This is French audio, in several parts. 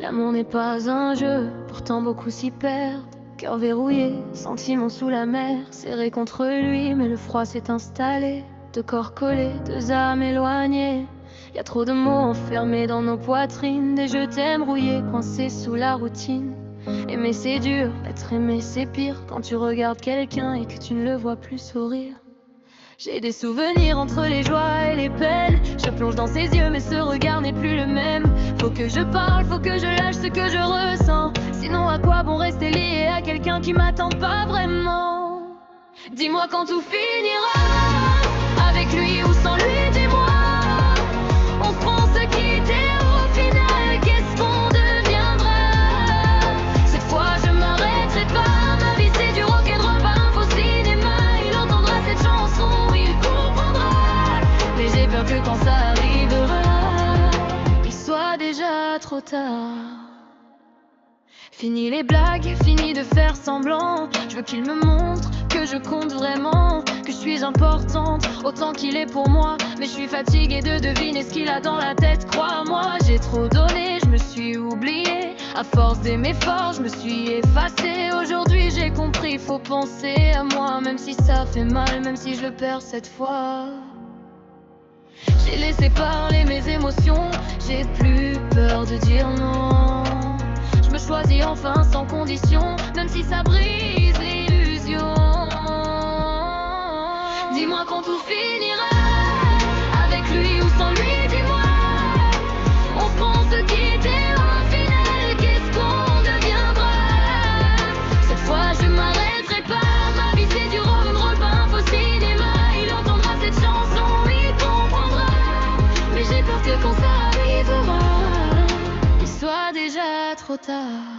L'amour n'est pas un jeu, pourtant beaucoup s'y perdent. Cœur verrouillé, sentiments sous la mer, serré contre lui, mais le froid s'est installé. Deux corps collés, deux âmes éloignées. Y a trop de mots enfermés dans nos poitrines, des je t'aime rouillés, coincés sous la routine. Aimer c'est dur, être aimé c'est pire, quand tu regardes quelqu'un et que tu ne le vois plus sourire. J'ai des souvenirs entre les joies et les peines. Je plonge dans ses yeux mais ce regard n'est plus le même. Faut que je parle, faut que je lâche ce que je ressens. Sinon à quoi bon rester lié à quelqu'un qui m'attend pas vraiment? Dis-moi quand tout finira, avec lui ou sans lui, dis-moi. On se prend se quitter au final, qu'est-ce qu'on deviendra? Cette fois je m'arrêterai pas, ma vie c'est du rock'n'roll, pas un faux cinéma. Il entendra cette chanson, il comprendra. Mais j'ai peur que quand ça arrivera, il soit déjà trop tard. Fini les blagues, fini de faire semblant. Je veux qu'il me montre que je compte vraiment, que je suis importante autant qu'il est pour moi. Mais je suis fatiguée de deviner ce qu'il a dans la tête. Crois-moi, j'ai trop donné, je me suis oubliée. À force d'aimer fort, je me suis effacée. Aujourd'hui j'ai compris, faut penser à moi. Même si ça fait mal, même si je le perds cette fois. J'ai laissé parler mes émotions, j'ai plus peur de dire non. Je me choisis enfin sans condition, même si ça brise l'illusion. Dis-moi quand tout finira, avec lui ou sans lui, dis-moi. On se prend se quitter au final, qu'est-ce qu'on deviendra? Cette fois je m'arrêterai pas, ma vie c'est du rock'n'roll, pas un faux cinéma. Il entendra cette chanson, il comprendra. Mais j'ai peur que quand ça arrivera, il soit déjà trop tard.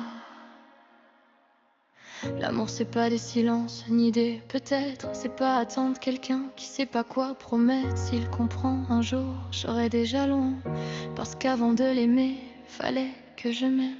L'amour c'est pas des silences, ni des peut-être. C'est pas attendre quelqu'un qui sait pas quoi promettre. S'il comprend un jour, j'aurai déjà loin. Parce qu'avant de l'aimer, fallait que je m'aime.